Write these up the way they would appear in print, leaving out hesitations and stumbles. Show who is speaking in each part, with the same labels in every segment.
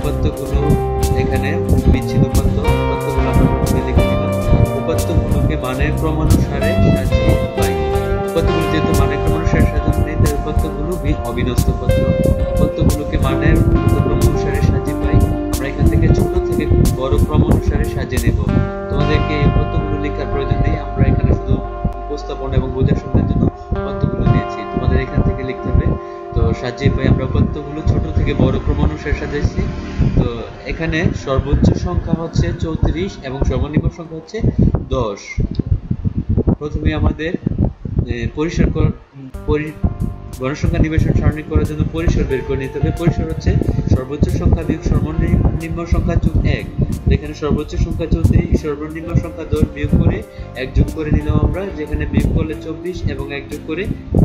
Speaker 1: উপাত্তগুলো এখানে বিচ্ছিন্ন উপাত্তগুলো আমরা প্রথমে লিখে নিলাম। উপাত্তগুলোকে মানের ক্রমানুসারে সাজিয়ে পাই। উপাত্তগুলো যেহেতু মানের ক্রমানুসারে সাজানো নেই, তাই উপাত্তগুলো অবিন্যস্ত উপাত্ত। উপাত্তগুলোকে মানের ক্রমানুসারে সাজিয়ে পাই। আমরা এখান থেকে ছোট থেকে বড় ক্রমানুসারে সাজিয়ে নেব। তোমাদেরকে এই উপাত্তগুলো লেখার প্রয়োজন নেই, আমরা এখানে শুধু উপস্থাপন এবং বোঝার সুবিধার জন্য উপাত্তগুলো নিয়েছি। তোমাদের এখান থেকে লিখতে হবে। তো সাজিয়ে পাই আমরা উপাত্তগুলো ছোট থেকে বড় ক্রমানুসারে সাজাইছি। তো এখানে সর্বোচ্চ সংখ্যা হচ্ছে 34 এবং সর্বনিম্ন সংখ্যা হচ্ছে 10। প্রথমে আমাদের গণসংখ্যা নিবেশন সারণী করার জন্য পরিসর বের করে নিতে হবে। পরিসর হচ্ছে সর্বোচ্চ সংখ্যা বিয়োগ সর্বনিম্ন সংখ্যা যোগ 1। এখানে সর্বোচ্চ সংখ্যা 34, সর্বনিম্ন সংখ্যা 10 বিয়োগ করে 1 যোগ করে নিলাম আমরা, যেখানে বিয়োগ করলে 24 এবং 1 যোগ করে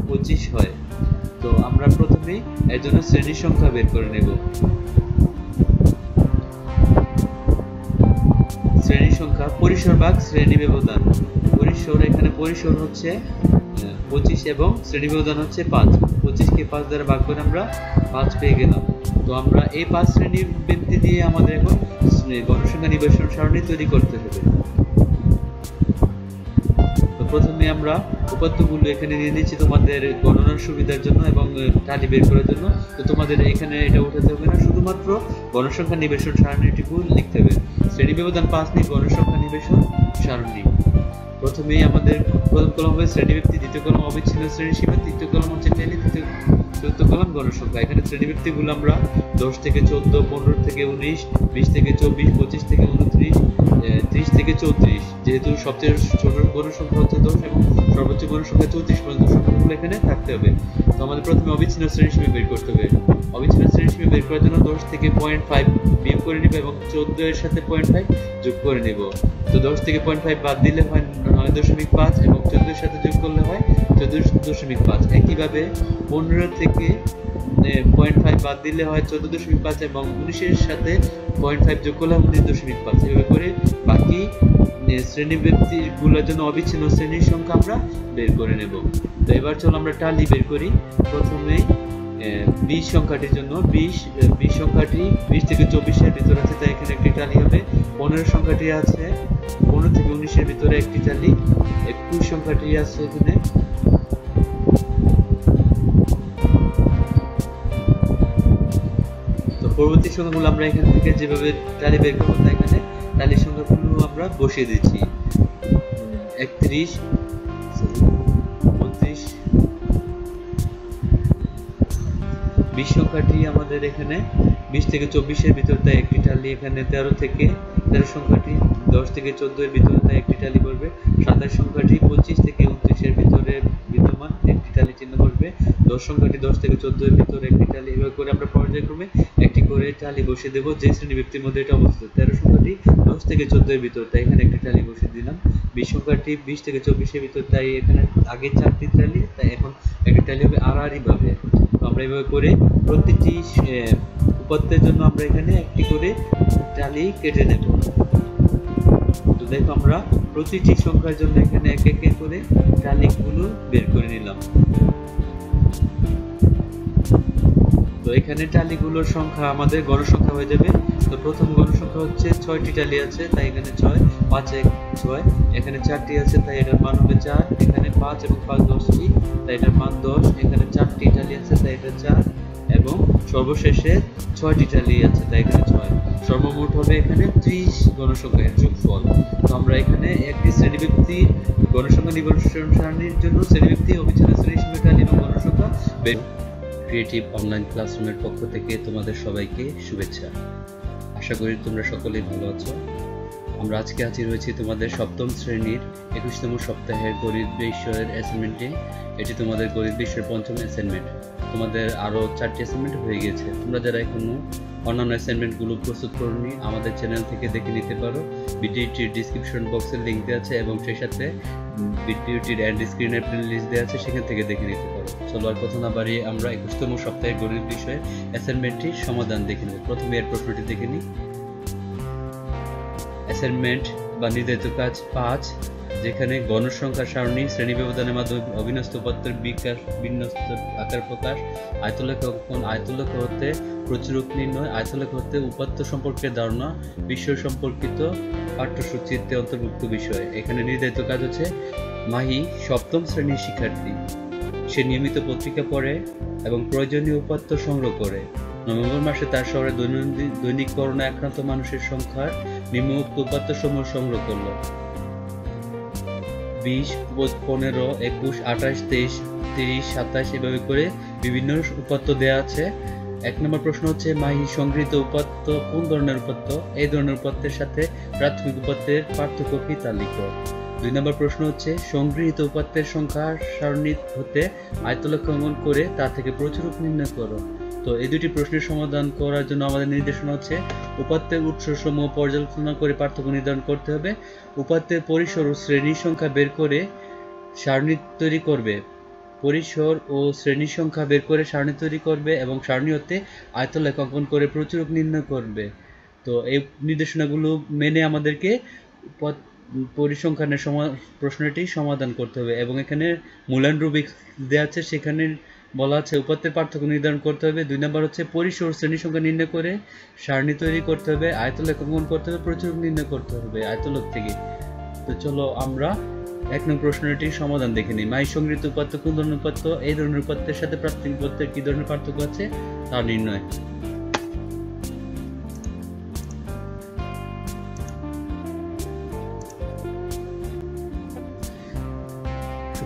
Speaker 1: 25 হয়। তো আমরা প্রথমে এর জন্য শ্রেণী সংখ্যা বের করে নেব। শ্রেণী সংখ্যা পরিসর ভাগ শ্রেণী ব্যবধান। পরিসর, এখানে পরিসর হচ্ছে 25 এবং শ্রেণী ব্যবধান হচ্ছে 5। 25 কে 5 দ্বারা ভাগ করে আমরা 5 পেয়ে গেলাম। তো আমরা এই 5 শ্রেণী ব্যক্তি দিয়ে আমাদের এখন গণসংখ্যা নিবেশন সারণী তৈরি করতে হবে। তো প্রথমে আমরা উপাত্তগুলো এখানে নিয়ে নিচ্ছি তোমাদের গণনার সুবিধার জন্য এবং টালি বের করার জন্য। তো তোমাদের এখানে এটা উঠাতে হবে না, শুধুমাত্র গণসংখ্যা নিবেশন সারণীটুকু লিখতে হবে। শ্রেণী ব্যবধান 5 নিয়ে গণসংখ্যা নিবেশন সারণী। প্রথমেই আমাদের প্রথম কলম হবে শ্রেণীব্যক্তি, দ্বিতীয় কলম অবিচ্ছিন্ন শ্রেণীসীমা, তৃতীয় কলম হচ্ছে টেলি, চতুর্থ কলম গণসংখ্যা। এখানে শ্রেণীব্যক্তিগুলো আমরা 10 থেকে 14, 15 থেকে 19, 20 থেকে 24, 25 থেকে 29, 30 থেকে 34। যেহেতু সবচেয়ে ছোট গণসংখ্যা হচ্ছে 10 এবং সর্বোচ্চ গণসংখ্যা 34 পর্যন্ত সংখ্যাগুলো এখানে থাকতে হবে। তো আমাদের প্রথমে অবিচ্ছিন্ন শ্রেণীসীমা বের করতে হবে। অবিচ্ছিন্ন শ্রেণীসীমা বের করার জন্য 10 থেকে 0.5 বিয়োগ করে নিব এবং 14 এর সাথে 0.5 যোগ করে নিব। তো 10 থেকে 0.5 বাদ দিলে হয় 9.5 এবং 14 এর সাথে যোগ করলে হয় 14.5। একইভাবে 15 থেকে 0.5 বাদ দিলে হয় 14.5 এবং 19 এর সাথে 0.5 যোগ করলে 19.5। এভাবে করে বাকি শ্রেণী ব্যক্তিগুলোর জন্য অবিচ্ছিন্ন শ্রেণীর সংখ্যা আমরা বের করে নেব। তো এবার চলো আমরা টালি বের করি। প্রথমে 20 সংখ্যাটির জন্য 20 সংখ্যাটি 20 থেকে 24 এর ভিতরে আছে, তাই এখানে একটি টালি হবে। 15 সংখ্যাটি আছে 15 থেকে 19 এর ভিতরে একটি টালি। 21 সংখ্যাটি আছে এখানে। তো পরবর্তী সংখ্যাগুলো আমরা এখান থেকে যেভাবে টালি বের করব, তাই এখানে টালির সংখ্যাগুলো আমরা বসিয়ে দিচ্ছি। 31, 29, 20 সংখ্যাটি আমাদের এখানে 20 থেকে 24 এর ভিতরে, তাই একটি টালি। এখানে 13 সংখ্যাটি 10 থেকে 14 এর ভিতরে, তাই একটি টালি করবে। 27 সংখ্যাটি 25 থেকে 29 এর ভিতরে বিদ্যমান, একটি টালি চিহ্ন করবে। 10 সংখ্যাটি 10 থেকে 14 এর ভিতরে, একটি টালি। এভাবে করে আমরা পর্যায়ক্রমে একটি করে টালি বসিয়ে দেব যে শ্রেণী ব্যক্তির মধ্যে এটা অবস্থিত। 13 সংখ্যাটি 10 থেকে 14 এর ভিতরে, তাই এখানে একটি টালি বসিয়ে দিলাম। 20 সংখ্যাটি 20 থেকে 24 এর ভিতরে, তাই এখানে আগে 4টি টালি, তাই এখন একটি টালি হবে আড়াআড়ি ভাবে। তো আমরা এইভাবে করে প্রতিটি উপাত্তের জন্য আমরা এখানে একটি করে টালি কেটে নেব। তো দেখো আমরা প্রতিটি সংখ্যার জন্য এখানে এক এক করে টালিগুলো বের করে নিলাম। তো এখানে টালিগুলোর সংখ্যা আমাদের গণসংখ্যা হয়ে যাবে। তো প্রথম গণসংখ্যা হচ্ছে 6টি টালি আছে, তাই এখানে 6, 5, 1, 6। এখানে 4টি আছে, তাই এটার মান হবে 4। এখানে 5 এবং 5 10টি, তাই এটার মান 10। এখানে 4টি টালি আছে, তাই এটা 4 এবং সর্বশেষে 6টি টালি আছে, তাই এখানে 6। সর্বমোট হবে এখানে 30 গণসংখ্যার যোগফল। তো আমরা এখানে একটি শ্রেণীব্যক্তি গণসংখ্যা নিবেশন সারণীর জন্য শ্রেণীব্যক্তি, অবিচ্ছিন্ন শ্রেণীসীমা, টালি এবং গণসংখ্যা ক্রিয়েটিভ অনলাইন ক্লাসরুমের পক্ষ থেকে তোমাদের সবাইকে শুভেচ্ছা। আশা করি তোমরা সকলেই ভালো আছো। আমরা আজকে হাজির হয়েছি তোমাদের সপ্তম শ্রেণীর 21তম সপ্তাহের গণিত বিষয়ের অ্যাসাইনমেন্টে। এটি তোমাদের গণিত বিষয়ের পঞ্চম অ্যাসাইনমেন্ট। তোমাদের আরও 4টি অ্যাসাইনমেন্ট হয়ে গেছে। তোমরা যারা এখনো অন্যান্য অ্যাসাইনমেন্টগুলো প্রস্তুত করনি, আমাদের চ্যানেল থেকে দেখে নিতে পারো। ভিডিওটির ডিসক্রিপশন বক্সের লিঙ্ক দেওয়া আছে এবং সেই সাথে ভিডিওটির এন্ড স্ক্রিনের প্লেলিস্ট দেওয়া আছে, সেখান থেকে দেখে নিতে পারো। চলো আর কথা না বাড়িয়ে আমরা 21তম সপ্তাহের গণিত বিষয়ে অ্যাসাইনমেন্টটির সমাধান দেখে নেব। প্রথমে এর প্রশ্নটি দেখে নিই। অ্যাসাইনমেন্ট বা নির্ধারিত কাজ 5, যেখানে গণসংখ্যা সারণী শ্রেণী ব্যবধানের মাধ্যমে অবিন্যস্ত উপাত্তের বিকাশ, বিন্যস্ত আকার প্রকাশ, আয়তলেখা অঙ্কন, আয়তলেখা হতে প্রচুরক নির্ণয়, আয়তলেখা হতে উপাত্ত সম্পর্কে ধারণা, বিষয় সম্পর্কিত পাঠ্যসূচিতে অন্তর্ভুক্ত বিষয়। এখানে নির্ধারিত কাজ হচ্ছে মাহি 7ম শ্রেণীর শিক্ষার্থী। সে নিয়মিত পত্রিকা পড়ে এবং প্রয়োজনীয় উপাত্ত সংগ্রহ করে। নভেম্বর মাসে তার শহরে দৈনিক করোনা আক্রান্ত মানুষের সংখ্যার নিম্নোক্ত উপাত্ত সমূহ সংগ্রহ করল। 20, 15, 21, 28, 23, 30, 27 এভাবে করে বিভিন্ন উপাত্ত দেয়া আছে। 1 নম্বর প্রশ্ন হচ্ছে মাহি সংগৃহীত উপাত্ত কোন ধরনের উপাত্ত? এই ধরনের উপাত্তের সাথে প্রাথমিক উপাত্তের পার্থক্য কি তা লিখো। 2 নম্বর প্রশ্ন হচ্ছে সংগৃহীত উপাত্তের সংখ্যা সারণী হতে আয়তলেখা অঙ্কন করে তা থেকে প্রচুরক নির্ণয় করো। তো এই দুটি প্রশ্নের সমাধান করার জন্য আমাদের নির্দেশনা হচ্ছে উপাত্তের উৎসসমূহ পর্যালোচনা করে পার্থক্য নির্ধারণ করতে হবে, উপাত্তের পরিসর ও শ্রেণীর সংখ্যা বের করে সারণী তৈরি করবে, পরিসর ও শ্রেণীর সংখ্যা বের করে সারণী তৈরি করবে এবং সারণী হতে আয়তলেখা অঙ্কন করে প্রচুরক নির্ণয় করবে। তো এই নির্দেশনাগুলো মেনে আমাদেরকে পরিসংখ্যানের প্রশ্নটি সমাধান করতে হবে এবং এখানে মূল্যায়ন রুবিক দেওয়া আছে, সেখানে বলা আছে উপাত্তের পার্থক্য নির্ধারণ করতে হবে। 2 নম্বর হচ্ছে পরিসর শ্রেণী সংখ্যা নির্ণয় করে সারণী তৈরি করতে হবে, আয়তলেখা অঙ্কন করতে হবে, প্রচুরক নির্ণয় করতে হবে আয়তলেখ থেকে। তো চলো আমরা 1 নং প্রশ্নটির সমাধান দেখে নিই। মাহি সংগৃহীত উপাত্ত কোন ধরনের উপাত্ত? এই ধরনের উপাত্তের সাথে প্রাথমিক উপাত্তের কি ধরনের পার্থক্য আছে তা নির্ণয়।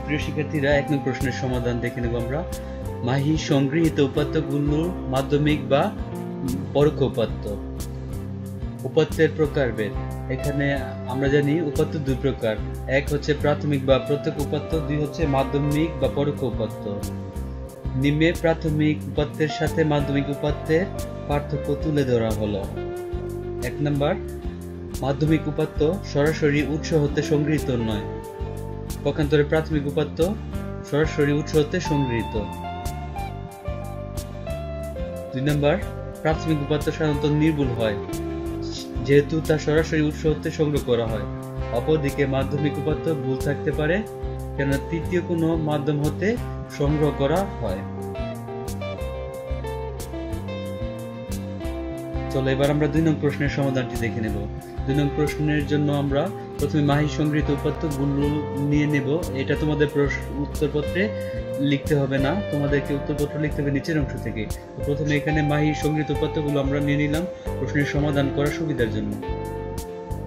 Speaker 1: প্রিয় শিক্ষার্থীরা 1 নং প্রশ্নের সমাধান দেখে নেব আমরা। মাহি সংগৃহীত উপাত্তগুলো মাধ্যমিক বা পরোক্ষ উপাত্ত। উপাত্তের প্রকারভেদ, এখানে আমরা জানি উপাত্ত 2 প্রকার, 1 হচ্ছে প্রাথমিক বা প্রত্যক্ষ উপাত্ত, 2 হচ্ছে মাধ্যমিক বা পরোক্ষ উপাত্ত। নিম্নে প্রাথমিক উপাত্তের সাথে মাধ্যমিক উপাত্তের পার্থক্য তুলে ধরা হলো। 1 নম্বর, মাধ্যমিক উপাত্ত সরাসরি উৎস হতে সংগৃহীত নয়, পক্ষান্তরে প্রাথমিক উপাত্ত সরাসরি উৎস হতে সংগৃহীত। 2 নম্বর, প্রাথমিক উপাত্ত সাধারণত নির্ভুল হয় যেহেতু তা সরাসরি উৎস হতে সংগ্রহ করা হয়। অপরদিকে মাধ্যমিক উপাত্ত ভুল থাকতে পারে কেন তৃতীয় কোনো মাধ্যম হতে সংগ্রহ করা হয়। চলো এবার আমরা 2 নং প্রশ্নের সমাধানটি দেখে নেব। 2 নং প্রশ্নের জন্য আমরা প্রথমে মাহি সংগৃহীত উপাত্তগুলো নিয়ে নেব। এটা তোমাদের উত্তরপত্রে লিখতে হবে না, তোমাদেরকে উত্তরপত্র লিখতে হবে নিচের অংশ থেকে। প্রথমে এখানে মাহি সংগৃহীত উপাত্তগুলো আমরা নিয়ে নিলাম প্রশ্নের সমাধান করার সুবিধার জন্য।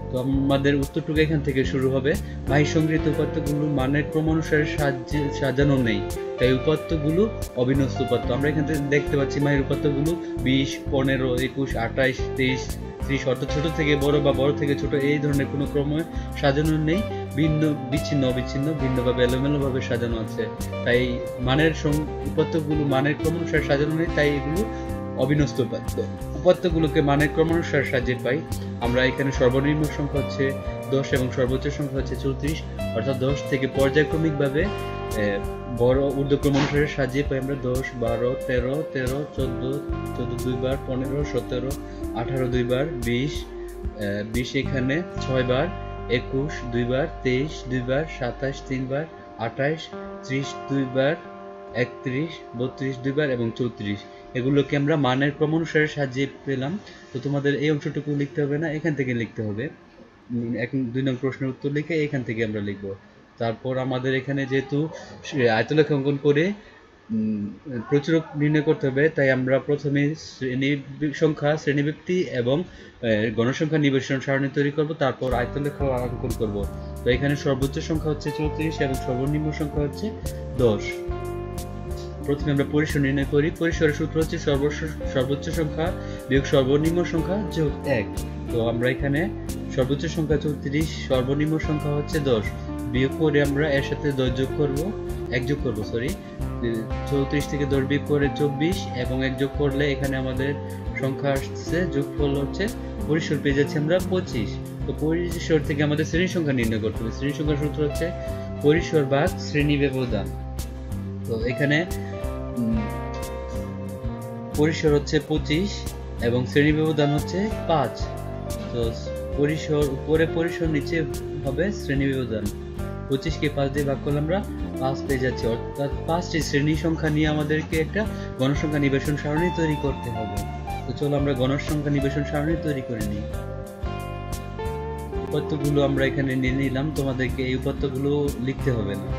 Speaker 1: তো আমাদের উত্তরটুকু এখান থেকে শুরু হবে। মাহি সংগৃহীত উপাত্তগুলো মানের ক্রমানুসারে সাজানো নেই, তাই উপাত্তগুলো অবিন্যস্ত উপাত্ত। আমরা এখান থেকে দেখতে পাচ্ছি মাহির উপাত্তগুলো 20, 15, 21, 28, 23, 30 অর্থাৎ ছোট থেকে বড় বা বড় থেকে ছোট এই ধরনের কোনো ক্রমে সাজানো নেই, বিচ্ছিন্ন অবিচ্ছিন্ন ভিন্নভাবে এলোমেলোভাবে সাজানো আছে। তাই মানের উপাত্তগুলো মানের ক্রমানুসারে সাজানো নেই, তাই এগুলো অবিন্যস্ত উপাত্ত। উপাত্তগুলোকে মানের ক্রমানুসারে সাজিয়ে পাই আমরা। এখানে সর্বনিম্ন সংখ্যা হচ্ছে 10 এবং সর্বোচ্চ সংখ্যা হচ্ছে 34, অর্থাৎ 10 থেকে পর্যায়ক্রমিকভাবে বড় ঊর্ধ্বক্রম অনুসারে সাজিয়ে পাই আমরা 10, 12, 13, 13, 14, 14 দুইবার, 15, 17, 18 দুইবার, 20, 20 এখানে 6 বার, 21 দুইবার, 23 দুইবার, 27 তিনবার, 28, 30 দুইবার, 31, 32 দুইবার এবং 34। এগুলোকে আমরা মানের ক্রম অনুসারে সাজিয়ে পেলাম। তো তোমাদের এই অংশটুকু লিখতে হবে না, এখান থেকে লিখতে হবে। 2 নং প্রশ্নের উত্তর লিখে এখান থেকে আমরা লিখব। তারপর আমাদের এখানে যেহেতু আয়তলেখা অঙ্কন করে প্রচুরক নির্ণয় করতে হবে, তাই আমরা প্রথমে শ্রেণী সংখ্যা, শ্রেণীব্যক্তি এবং গণসংখ্যা নিবেশন সারণী তৈরি করব, তারপর আয়তলেখা অঙ্কন করব। তো এখানে সর্বোচ্চ সংখ্যা হচ্ছে 34 এবং সর্বনিম্ন সংখ্যা হচ্ছে 10। প্রথমে আমরা পরিসর নির্ণয় করি। পরিসরের সূত্র হচ্ছে সর্বোচ্চ সংখ্যা বিয়োগ সর্বনিম্ন সংখ্যা যোগ 1। তো আমরা এখানে সর্বোচ্চ সংখ্যা 34, সর্বনিম্ন সংখ্যা হচ্ছে 10, বিয়োগ করে আমরা এর সাথে 10 যোগ করব, 1 যোগ করব 34 থেকে 10 বিয়োগ করে 24 এবং 1 যোগ করলে এখানে আমাদের সংখ্যা আসছে, যোগফল হচ্ছে পরিসর পেয়ে যাচ্ছি আমরা 25। তো পরিসর থেকে আমাদের শ্রেণী সংখ্যা নির্ণয় করতে হবে। শ্রেণী সংখ্যার সূত্র হচ্ছে পরিসর ভাগ শ্রেণী ব্যবধান। তো এখানে পরিসর হচ্ছে 25 এবং শ্রেণী ব্যবধান হচ্ছে 5। তো পরিসর উপরে পরিসর, নিচে হবে শ্রেণী ব্যবধান। 25কে 5 দিয়ে ভাগ করলে আমরা 5 পেয়ে যাচ্ছি। অর্থাৎ 5টি শ্রেণী সংখ্যা নিয়ে আমাদেরকে একটা গণসংখ্যা নিবেশন সারণী তৈরি করতে হবে। তো চলো আমরা গণসংখ্যা নিবেশন সারণী তৈরি করে নিই। উপাত্তগুলো আমরা এখানে নিয়ে নিলাম, তোমাদেরকে এই উপাত্তগুলো লিখতে হবে না।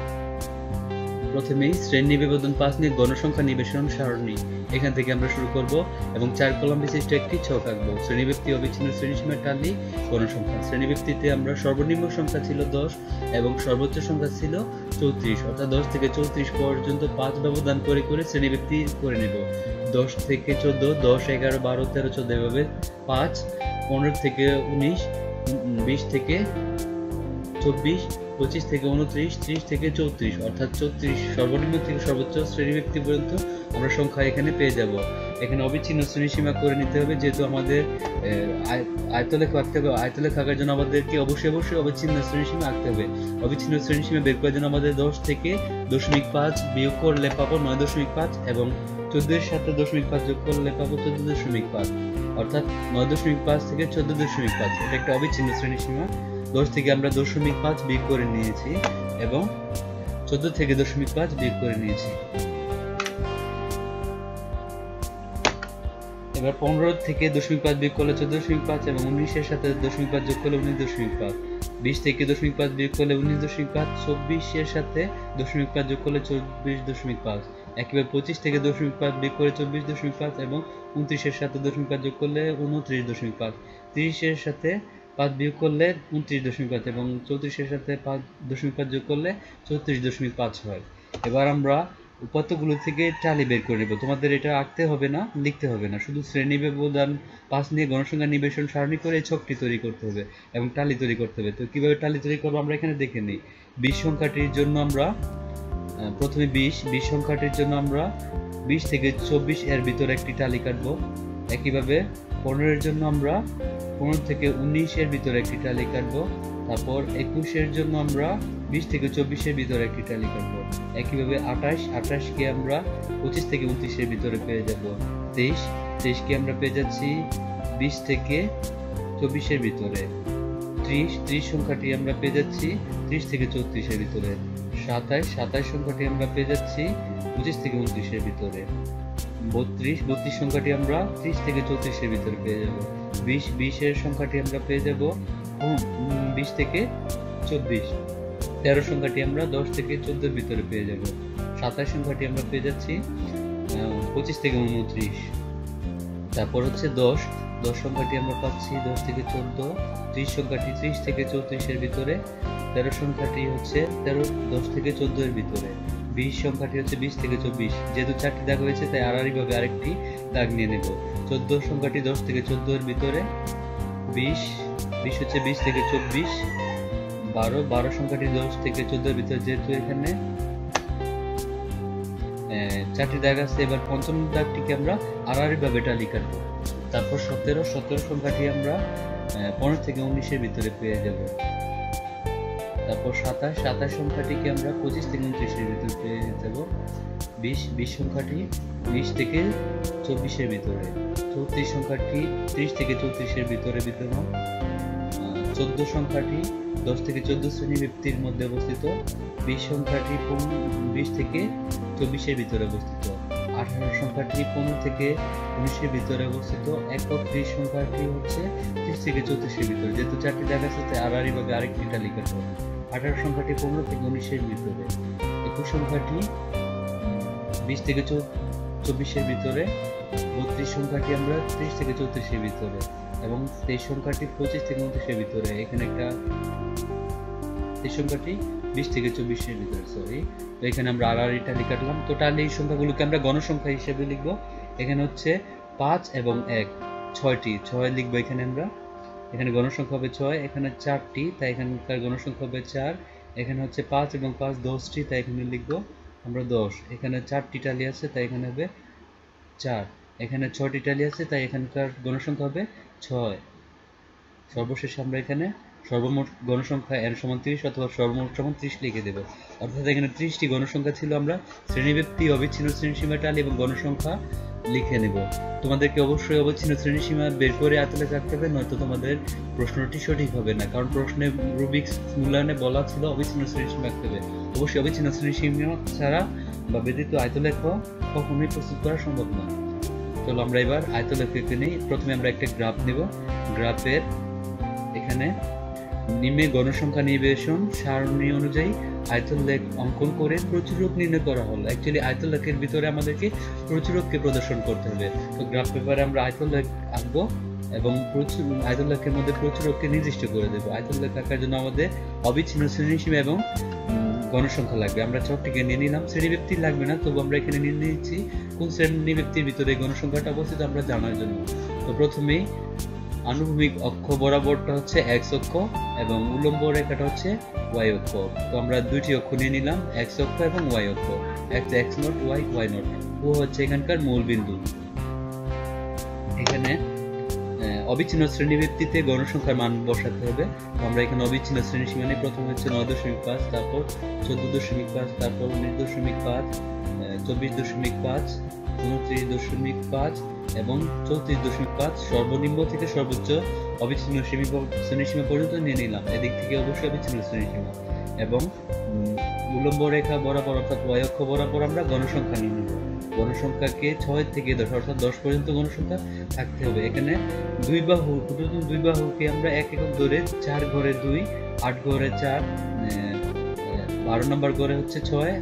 Speaker 1: প্রথমেই শ্রেণী বিবর্ধন 5 নিয়ে গণসংখ্যা নিবেশন সারণী, এখান থেকে আমরা শুরু করব এবং 4 কলাম বিশিষ্ট একটি ছক আঁকবো। শ্রেণীব্যক্তি, অবিচ্ছিন্ন শ্রেণীসীমা, টালি, গণসংখ্যা। শ্রেণীব্যক্তিতে আমরা সর্বনিম্ন সংখ্যা ছিল 10 এবং সর্বোচ্চ সংখ্যা ছিল 34, অর্থাৎ 10 থেকে 34 পর্যন্ত 5 ব্যবধান করে করে শ্রেণীব্যক্তি করে নেব। 10 থেকে 14, 10, 11, 12, 13, 14 এভাবে 5, 15 থেকে 19, 20 থেকে 24, 25 থেকে 29, 30 থেকে 34, অর্থাৎ 34 সর্বনিম্ন থেকে সর্বোচ্চ শ্রেণীব্যক্তি পর্যন্ত আমরা সংখ্যা এখানে পেয়ে যাব। এখানে অবিচ্ছিন্ন শ্রেণীসীমা করে নিতে হবে, যেহেতু আমাদের আয়তলেখ আঁকতে হবে। আয়তলেখ আঁকার জন্য আমাদেরকে অবশ্যই অবিচ্ছিন্ন শ্রেণীসীমা আঁকতে হবে। অবিচ্ছিন্ন শ্রেণীসীমা বের করার জন্য আমাদের 10 থেকে 0.5 বিয়োগ করলে পাবো 9.5 এবং 14 এর সাথে 0.5 যোগ করলে পাবো 14.5, অর্থাৎ 9.5 থেকে 14.5। এটা একটা অবিচ্ছিন্ন শ্রেণীসীমা। 10 থেকে আমরা 0.5 বিয়োগ করে নিয়েছি এবং 14 থেকে 0.5 বিয়োগ করে নিয়েছি। এবার 15 থেকে 0.5 বিয়োগ করলে 14.5 এবং 19 এর সাথে 0.5 যোগ করলে 19.5, 20 থেকে 0.5 বিয়োগ করলে 19.5, 24 এর সাথে 0.5 যোগ করলে 24.5, একইভাবে 25 থেকে 0.5 বিয়োগ করে 24.5 এবং 29 এর সাথে 0.5 যোগ করলে 29.5, 30 এর সাথে 5 বিয়োগ করলে 29.5 এবং 34 এর সাথে 5.5 যোগ করলে 34.5 হয়। এবার আমরা উপাত্তগুলো থেকে টালি বের করে নেব। তোমাদের এটা আঁকতে হবে না, লিখতে হবে না, শুধু শ্রেণী ব্যবধান 5 নিয়ে গণসংখ্যা নিবেশন সারণী করে এই ছকটি তৈরি করতে হবে এবং টালি তৈরি করতে হবে। তো কিভাবে টালি তৈরি করবো আমরা এখানে দেখে নিই। 20 সংখ্যাটির জন্য আমরা প্রথমে 20 সংখ্যাটির জন্য আমরা 20 থেকে 24 এর ভিতরে একটি টালি কাটবো। একইভাবে 15 এর জন্য আমরা 15 থেকে 19 এর ভিতরে একটি টালি কাটবো। তারপর 21 এর জন্য আমরা 20 থেকে 24 এর ভিতরে একটি টালি কাটবো। একইভাবে 28 কে আমরা 25 থেকে 29 এর ভিতরে পেয়ে যাব। 23 কে আমরা পেয়ে যাচ্ছি 20 থেকে 24 এর ভিতরে। 30 সংখ্যাটি আমরা পেয়ে যাচ্ছি 30 থেকে 34 এর ভিতরে। 27 সংখ্যাটি আমরা পেয়ে যাচ্ছি 25 থেকে 29 এর ভিতরে। 32 সংখ্যাটি আমরা 30 থেকে 34 এর ভিতরে পেয়ে যাব। 20 এর সংখ্যাটি আমরা পেয়ে যাব 20 থেকে 24। 13 সংখ্যাটি আমরা 10 থেকে 14 এর ভিতরে পেয়ে যাব। 27 সংখ্যাটি আমরা পেয়ে যাচ্ছি 25 থেকে 29। তারপর হচ্ছে 10 সংখ্যাটি আমরা পাচ্ছি 10 থেকে 14। 30 সংখ্যাটি 30 থেকে 34 এর ভিতরে। 13 সংখ্যাটি হচ্ছে 10 থেকে 14 এর ভিতরে। 20 সংখ্যাটি হচ্ছে 20 থেকে 24, যেহেতু 4টি দাগ হয়েছে তাই আড়াআড়িভাবে আরেকটি দাগ নিয়ে নেব। 14 সংখ্যাটি 10 থেকে 14 এর ভিতরে। 20 হচ্ছে 20 থেকে 24। 12 সংখ্যাটি 10 থেকে 14 এর ভিতরে, যেহেতু এখানে 4টি দাগ আছে। এবার পঞ্চম দাগটিকে আমরা আড়াআড়িভাবে টালি কাটবো। তারপর 17 সংখ্যাটি আমরা 15 থেকে 19 এর ভিতরে পেয়ে যাব। তারপর 27 সংখ্যাটিকে আমরা 25 থেকে 29 এর ভিতরে পেয়ে যাব। 20 সংখ্যাটি 20 থেকে 24 এর ভিতরে। 34 সংখ্যাটি 30 থেকে 34 এর ভিতরে বিদ্যমান। 14 সংখ্যাটি 10 থেকে 14 শ্রেণী ব্যক্তির মধ্যে অবস্থিত। 20 সংখ্যাটি 20 থেকে 24 এর ভিতরে অবস্থিত। 18 সংখ্যাটি 15 থেকে 19 এর ভিতরে অবস্থিত। 31 সংখ্যাটি হচ্ছে 30 থেকে 34 এর ভিতরে, যেহেতু 4টি দাগ আছে তাই আড়াআড়িভাবে আরেকটি টালি কাটবো। 18 সংখ্যাটি 15 থেকে 19 এর ভিতরে। 21 সংখ্যাটি 20 থেকে 24 এর ভিতরে। 32 সংখ্যাটি আমরা 30 থেকে 34 এর ভিতরে এবং 23 সংখ্যাটি 25 থেকে 29 এর ভিতরে। এখানে একটা 23 সংখ্যাটি 20 থেকে 24 এর ভিতরে, সরি। তো এখানে আমরা আড়াআড়ি টালি কাটলাম। তো টালি এই সংখ্যাগুলোকে আমরা গণসংখ্যা হিসেবে লিখব। এখানে হচ্ছে 5 এবং 1, 6টি, 6 লিখবো এখানে আমরা। এখানে গণসংখ্যা হবে 6, এখানে 4টি তাই এখানকার গণসংখ্যা হবে 4। এখানে হচ্ছে 5 এবং 5 10টি তাই এখানে লিখবো আমরা 10। এখানে 4টি টালি আছে তাই এখানে হবে 4। এখানে 6টি টালি আছে তাই এখানকার গণসংখ্যা হবে 6। সর্বশেষে আমরা এখানে সর্বমোট গণসংখ্যা n সমান 30 অথবা সর্বমোট সমান 30 লিখে দেব। অর্থাৎ এখানে 30টি গণসংখ্যা ছিল, আমরা শ্রেণীব্যক্তি, অবিচ্ছিন্ন শ্রেণীসীমা, টালি এবং গণসংখ্যা লিখে নেব। তোমাদেরকে অবশ্যই অবিচ্ছিন্ন শ্রেণীসীমা বের করে আয়তলেখ রাখতে হবে, নয়তো তোমাদের প্রশ্নটি সঠিক হবে না, কারণ প্রশ্নে রুবিক্স মূল্যায়নে বলা ছিল অবিচ্ছিন্ন শ্রেণীসীমা রাখতে হবে। অবশ্যই অবিচ্ছিন্ন শ্রেণীসীমা ছাড়া বা ব্যতীত আয়তলেখ কখনোই প্রস্তুত করা সম্ভব না। চলো আমরা এবার আয়তলেখ এঁকে নিই। প্রথমে আমরা একটা গ্রাফ নেব। গ্রাফের এখানে নিম্নে গণসংখ্যা নিবেশন সারণী অনুযায়ী আয়তলেখ অঙ্কন করে প্রচুরক নির্ণয় করা হলো। অ্যাকচুয়ালি আয়তলেখের ভিতরে আমাদেরকে প্রচুরককে প্রদর্শন করতে হবে। তো গ্রাফ পেপারে আমরা আয়তলেখ আঁকবো এবং আয়তলেখের মধ্যে প্রচুরককে নির্দিষ্ট করে দেবো। আয়তলেখ আঁকার জন্য আমাদের অবিচ্ছিন্ন শ্রেণীসীমা এবং গণসংখ্যা লাগবে। আমরা চকটিকে নিয়ে নিলাম। শ্রেণীব্যক্তি লাগবে না, তবু আমরা এখানে নিয়ে নিচ্ছি কোন শ্রেণীব্যক্তির ভিতরে গণসংখ্যাটা অবস্থিত আমরা জানার জন্য। তো প্রথমেই আনুভূমিক অক্ষ বরাবরটা হচ্ছে x অক্ষ এবং উল্লম্ব রেখাটা হচ্ছে y অক্ষ। তো আমরা দুইটি অক্ষ নিয়ে নিলাম, x অক্ষ এবং y অক্ষ। x naught, y naught. ও হচ্ছে এখানকার মূল বিন্দু। এখানে অবিচ্ছিন্ন শ্রেণীব্যক্তিতে গণসংখ্যার মান বসাতে হবে। তো আমরা এখানে অবিচ্ছিন্ন শ্রেণীসীমা নিয়ে প্রথমে হচ্ছে 9.5, তারপর 14.5, তারপর 19.5, 24.5, 29.5 এবং 34.5 সর্বনিম্ন থেকে সর্বোচ্চ অবিচ্ছিন্ন শ্রেণীসীমা পর্যন্ত নিয়ে নিলাম। এদিক থেকে অবশ্যই অবিচ্ছিন্ন শ্রেণীসীমা এবং উল্লম্ব রেখা বরাবর অর্থাৎ y অক্ষ বরাবর আমরা গণসংখ্যা নিয়ে নেব। গণসংখ্যাকে 6 থেকে 10 অর্থাৎ 10 পর্যন্ত গণসংখ্যা থাকতে হবে। এখানে দুই বাহুকে আমরা এক একক ধরে 4 ঘরে 2, 8 ঘরে 4, 12 নম্বর ঘরে হচ্ছে 6,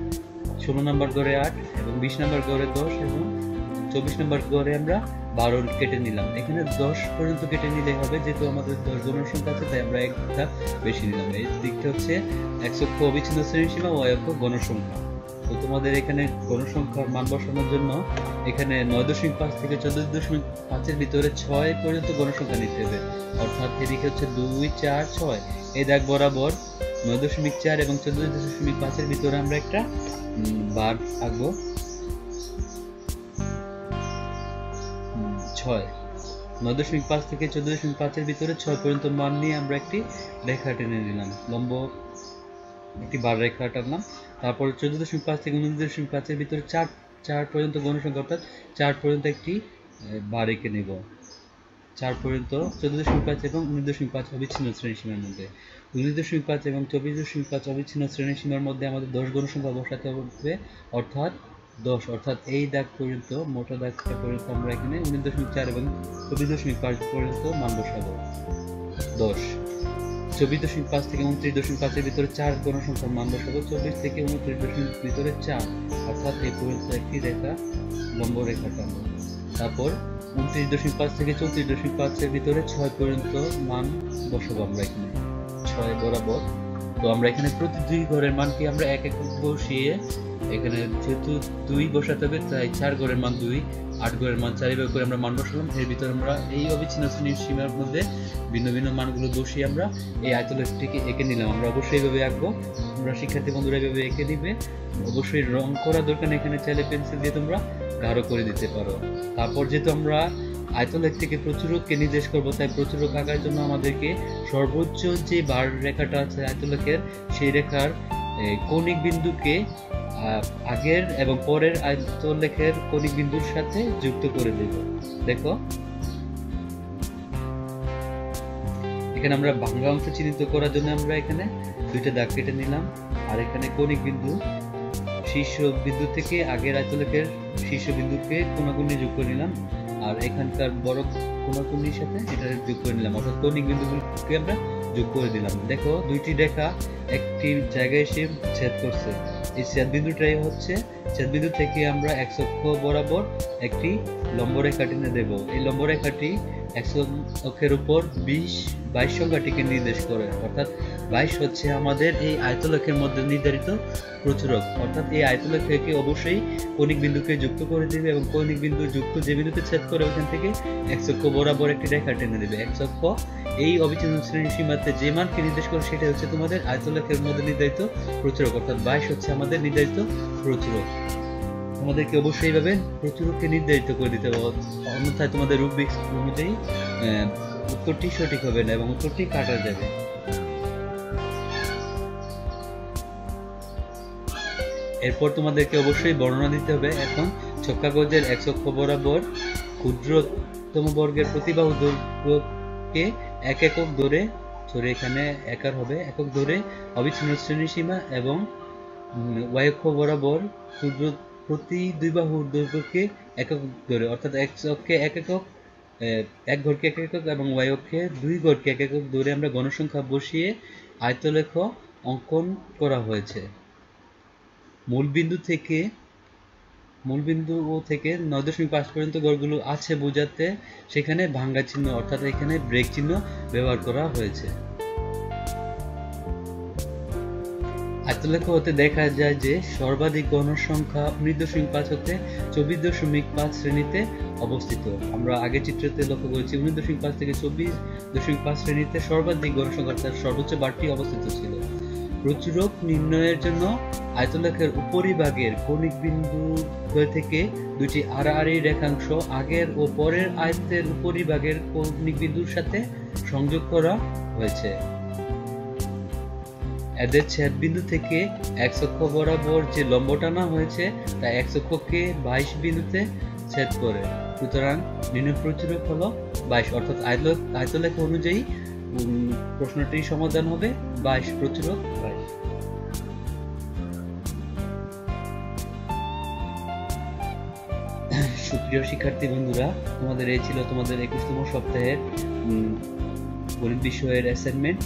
Speaker 1: 16 নম্বর ঘরে 8 এবং 20 নম্বর ঘরে 10 এবং 24 নম্বর ঘরে আমরা 12 কেটে নিলাম। এখানে 10 পর্যন্ত কেটে নিলে হবে, যেহেতু আমাদের 10 গণসংখ্যা আছে তাই আমরা একটা বেশি নিলাম। এই দিকটা হচ্ছে x অক্ষ অবিচ্ছিন্ন শ্রেণীসীমা, y অক্ষ গণসংখ্যা। তো তোমাদের এখানে গণসংখ্যার মান বসানোর জন্য এখানে 9.5 থেকে 14.5 এর ভিতরে 6 পর্যন্ত গণসংখ্যা নিতে হবে। অর্থাৎ এদিকে হচ্ছে 2, 4, 6, এই দাগ বরাবর 9.4 এবং 14.5 এর ভিতরে আমরা একটা বার আঁকবো। 6, 9.5 থেকে 14.5 এর ভিতরে 6 পর্যন্ত মান নিয়ে আমরা একটি রেখা টেনে নিলাম, লম্ব একটি বার রেখা টানলাম। তারপর 14.5 থেকে 19.5 এর ভিতরে 4 পর্যন্ত গণসংখ্যা অর্থাৎ 4 পর্যন্ত একটি বার এঁকে নেব। 4 পর্যন্ত 14.5 এবং 19.5 অবিচ্ছিন্ন শ্রেণীসীমার মধ্যে। 19.5 এবং 24.5 অবিচ্ছিন্ন শ্রেণীসীমার মধ্যে আমাদের 10 গণসংখ্যা বসাতে হবে, অর্থাৎ 10, অর্থাৎ এই দাগ পর্যন্ত, মোটা দাগটা পর্যন্ত আমরা এখানে 19.4 এবং 24.5 পর্যন্ত মান বসাবো। 10, 24.5 থেকে 29.5 এর ভিতরে 4 গণসংখ্যার মান বসাবো। 24 থেকে 29.5 ভিতরে 4, অর্থাৎ এই পর্যন্ত একটি রেখা, লম্ব রেখা টানবো। তারপর 29.5 থেকে 34.5 এর ভিতরে 6 পর্যন্ত মান বসাবো আমরা এখানে 6 বরাবর। তো আমরা এখানে প্রতি 2 ঘরের মানকে আমরা এক একক বসিয়ে, এখানে যেহেতু 2 বসাতে হবে তাই 4 ঘরের মান 2, 8 ঘরের মান 4 এভাবে করে আমরা মান বসালাম। এর ভিতরে আমরা এই অবিচ্ছিন্ন শ্রেণীসীমার মধ্যে ভিন্ন ভিন্ন মানগুলো বসিয়ে আমরা এই আয়তলেখটিকে এঁকে নিলাম। আমরা অবশ্যই এইভাবে আঁকবো, তোমরা শিক্ষার্থী বন্ধুরা এইভাবে এঁকে দিবে। অবশ্যই রং করা দরকার, এখানে চাইলে পেন্সিল দিয়ে তোমরা গাঢ় করে দিতে পারো। তারপর যেহেতু আমরা আয়তলেখ থেকে প্রচুরককে নির্দেশ করব, তাই প্রচুরক আঁকার জন্য আমাদেরকে সর্বোচ্চ যে বার রেখাটা আছে আয়তলেখের, সেই রেখার কৌণিক বিন্দুকে আগের এবং পরের আয়তলেখের কৌণিক বিন্দুর সাথে যুক্ত করে দেব। দেখো এখানে আমরা ভাঙ্গা অংশ চিহ্নিত করার জন্য আমরা এখানে 2টা দাগ কেটে নিলাম। আর এখানে কৌণিক বিন্দু, শীর্ষ বিন্দু থেকে আগের আয়তলেখের শীর্ষ বিন্দুকে কোণাকুণি যোগ করে নিলাম, আর এখানকার বড় কোণাকুণির সাথে এটা যোগ করে নিলাম, অর্থাৎ কৌণিক বিন্দুগুলোকে আমরা যোগ করে দিলাম। দেখো 2টি রেখা একটি জায়গায় এসে ছেদ করছে। এই ছেদ বিন্দুটাই হচ্ছে, ছেদ বিন্দু থেকে আমরা x অক্ষ বরাবর একটি লম্ব রেখা টেনে দেব। এই লম্ব রেখাটি x অক্ষের উপর 22 সংখ্যাটিকে নির্দেশ করে, অর্থাৎ 22 হচ্ছে আমাদের এই আয়তলেখের মধ্যে নির্ধারিত প্রচুরক। অর্থাৎ এই আয়তলেখকে অবশ্যই কৌণিক বিন্দুকে যুক্ত করে দেবে এবং কৌণিক বিন্দু যুক্ত যে বিন্দুতে ছেদ করে ওখান থেকে x অক্ষ বরাবর একটি রেখা টেনে দেবে। x অক্ষ এই অবিচ্ছিন্ন শ্রেণীসীমাতে যে মানকে নির্দেশ করে সেটা হচ্ছে তোমাদের আয়তলেখের মধ্যে নির্ধারিত প্রচুরক, অর্থাৎ 22 হচ্ছে আমাদের নির্ধারিত প্রচুরক। তোমাদেরকে অবশ্যই এইভাবে প্রচুরককে নির্ধারিত করে দিতে হবে, অন্যথায় তোমাদের রুবিক্স অনুযায়ী উত্তরটি সঠিক হবে না এবং উত্তরটি কাটা যাবে। এরপর তোমাদেরকে অবশ্যই বর্ণনা দিতে হবে এখন ছক কাগজের এক অক্ষ বরাবর ক্ষুদ্রতম বর্গের প্রতি বাহু দৈর্ঘ্যকে এক একক ধরে এখানে একার হবে একক ধরে অবিচ্ছিন্ন শ্রেণীসীমা এবং y অক্ষ বরাবর ক্ষুদ্র প্রতি দুই বাহুর দৈর্ঘ্যকে একক ধরে অর্থাৎ x অক্ষে এক একক এক ঘরকে এক একক এবং y অক্ষে দুই ঘরকে এক একক ধরে আমরা গণসংখ্যা বসিয়ে আয়তলেখ অঙ্কন করা হয়েছে। মূলবিন্দু থেকে 9.5 পর্যন্ত ঘরগুলো আছে বোঝাতে সেখানে ভাঙ্গা চিহ্ন অর্থাৎ এখানে ব্রেক চিহ্ন ব্যবহার করা হয়েছে। আয়তলেখ হতে দেখা যায় যে সর্বাধিক গণসংখ্যা 19.5 হতে 24.5 শ্রেণীতে অবস্থিত। আমরা আগে চিত্রতে লক্ষ্য করেছি 19.5 থেকে 24.5 শ্রেণীতে সর্বাধিক গণসংখ্যা অর্থাৎ সর্বোচ্চ বারটি অবস্থিত ছিল। প্রচুরক নির্ণয়ের জন্য আয়তলেখের উপরিভাগের কৌণিক বিন্দু থেকে দুটি আড়াআড়ি রেখাংশ আগের ও পরের আয়তের উপরিভাগের কৌণিক বিন্দুর সাথে সংযোগ করা হয়েছে। এদের ছেদ বিন্দু থেকে x অক্ষ বরাবর যে লম্ব টানা হয়েছে তা x অক্ষকে 22 বিন্দুতে ছেদ করে। সুতরাং নির্ণয় প্রচুরক হলো 22 অর্থাৎ আয়তলেখ অনুযায়ী প্রশ্নটির সমাধান হবে 22 প্রচুরক 22। সুপ্রিয় শিক্ষার্থী বন্ধুরা, তোমাদের এই ছিল তোমাদের 21তম সপ্তাহের গণিত বিষয়ের অ্যাসাইনমেন্ট।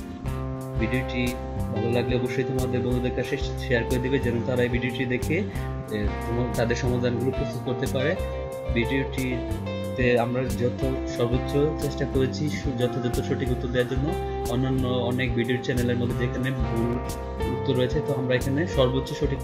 Speaker 1: ভিডিওটি ভালো লাগলে অবশ্যই তোমাদের বন্ধুদের কাছে শেয়ার করে দিবে যেন তারা এই ভিডিওটি দেখে তাদের সমাধানগুলো প্রস্তুত করতে পারে। ভিডিওটিতে আমরা সর্বোচ্চ চেষ্টা করেছি যথাযথ সঠিক উত্তর দেওয়ার জন্য। অন্যান্য অনেক ভিডিও চ্যানেলের মধ্যে যেখানে ভুল উত্তর রয়েছে তো আমরা এখানে সর্বোচ্চ সঠিক